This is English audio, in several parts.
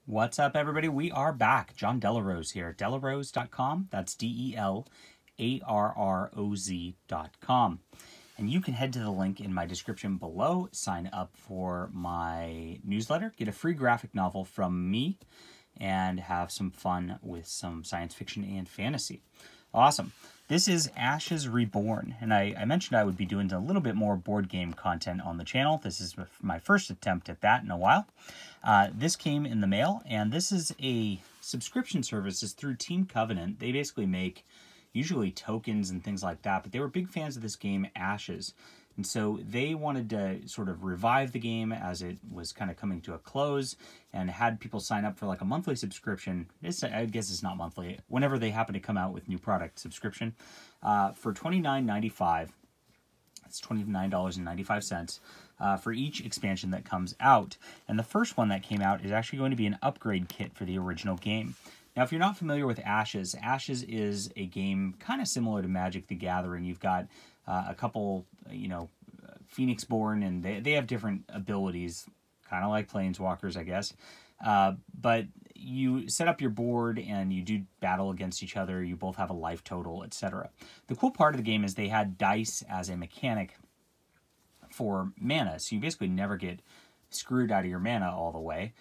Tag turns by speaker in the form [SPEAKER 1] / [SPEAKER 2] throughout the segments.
[SPEAKER 1] What's up, everybody? We are back. John Delarose here. Delarose.com. That's DELARROZ.com. And you can head to the link in my description below, sign up for my newsletter, get a free graphic novel from me, and have some fun with some science fiction and fantasy. Awesome. This is Ashes Reborn, and I mentioned I would be doing a little bit more board game content on the channel. This is my first attempt at that in a while. This came in the mail, and this is a subscription service. It's through Team Covenant. They basically make usually tokens and things like that, but they were big fans of this game, Ashes. And so they wanted to sort of revive the game as it was kind of coming to a close and had people sign up for like a monthly subscription. I guess it's not monthly. Whenever they happen to come out with new product subscription for $29.95. It's $29.95 for each expansion that comes out. And the first one that came out is actually going to be an upgrade kit for the original game. Now, if you're not familiar with Ashes, Ashes is a game kind of similar to Magic the Gathering. You've got a couple, Phoenix-born, and they have different abilities, kind of like Planeswalkers, I guess. But you set up your board and you do battle against each other. You both have a life total, etc. The cool part of the game is they had dice as a mechanic for mana, so you basically never get screwed out of your mana all the way.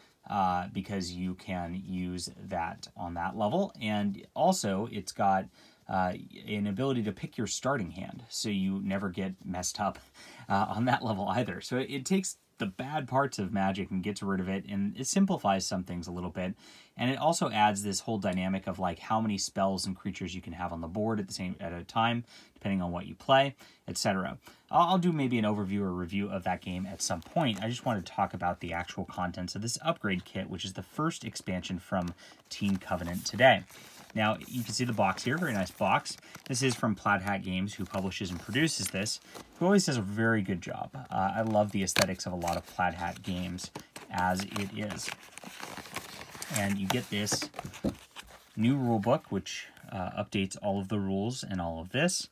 [SPEAKER 1] Because you can use that on that level. And also, it's got an ability to pick your starting hand, so you never get messed up on that level either. So it takes the bad parts of Magic and gets rid of it, and it simplifies some things a little bit. And it also adds this whole dynamic of like how many spells and creatures you can have on the board at a time, depending on what you play, etc. I'll do maybe an overview or review of that game at some point. I just want to talk about the actual contents of this upgrade kit, which is the first expansion from Team Covenant today. Now, you can see the box here, very nice box. This is from Plaid Hat Games, who publishes and produces this, who always does a very good job. I love the aesthetics of a lot of Plaid Hat games as it is. And you get this new rule book, which updates all of the rules and all of this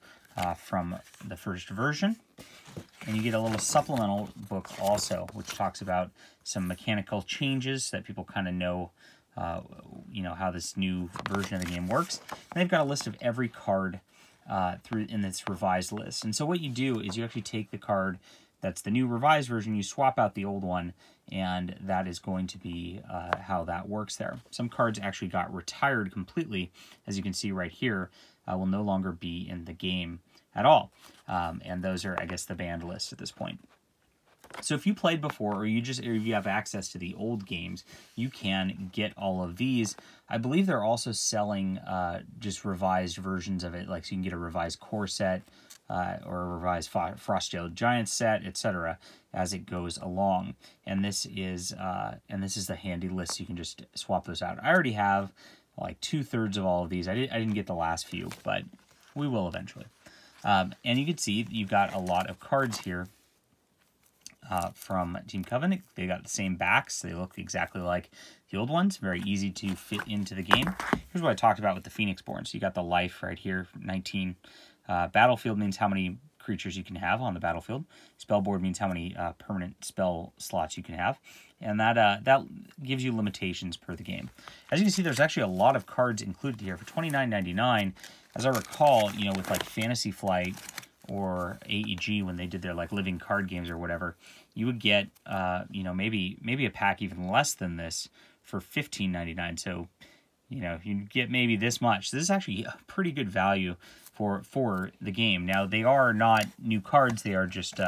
[SPEAKER 1] from the first version. And you get a little supplemental book also, which talks about some mechanical changes so that people kind of know how this new version of the game works. And they've got a list of every card in this revised list. And so what you do is you actually take the card that's the new revised version, you swap out the old one, and that is going to be how that works there. Some cards actually got retired completely, as you can see right here, will no longer be in the game at all. And those are, I guess, the banned list at this point. So if you played before, or if you have access to the old games, you can get all of these. I believe they're also selling just revised versions of it, like so you can get a revised core set or a revised Frost-Tailed Giant set, etc. as it goes along. And this is the handy list, so you can just swap those out. I already have like 2/3 of all of these. I didn't get the last few, but we will eventually. And you can see you've got a lot of cards here. From Team Covenant. They got the same backs. They look exactly like the old ones. Very easy to fit into the game. Here's what I talked about with the Phoenix-born. So you got the life right here, 19. Battlefield means how many creatures you can have on the battlefield. Spellboard means how many permanent spell slots you can have. And that gives you limitations per the game. As you can see, there's actually a lot of cards included here for $29.99. As I recall, with like Fantasy Flight or AEG, when they did their like living card games or whatever, you would get maybe a pack even less than this for $15.99. So you get maybe this much. So this is actually a pretty good value for the game. Now, they are not new cards; they are just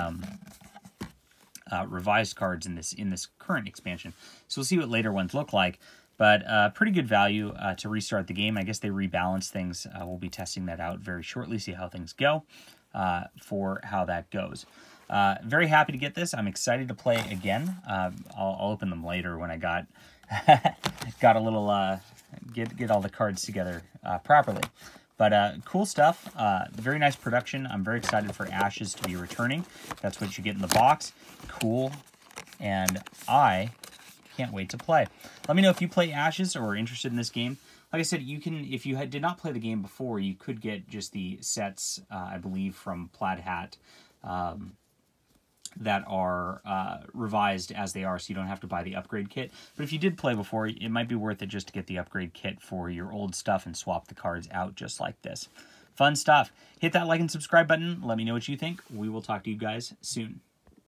[SPEAKER 1] revised cards in this current expansion. So we'll see what later ones look like. But pretty good value to restart the game. I guess they rebalance things. We'll be testing that out very shortly, see how things go. For how that goes. Very happy to get this. I'm excited to play again. I'll open them later when I got a little get all the cards together properly. But cool stuff. Very nice production. I'm very excited for Ashes to be returning. That's what you get in the box. Cool. And I can't wait to play. Let me know if you play Ashes or are interested in this game. Like I said, you can, if you did not play the game before, you could get just the sets, I believe, from Plaid Hat. that are revised as they are, so you don't have to buy the upgrade kit. But if you did play before, it might be worth it just to get the upgrade kit for your old stuff and swap the cards out just like this. Fun stuff. Hit that like and subscribe button. Let me know what you think. We will talk to you guys soon.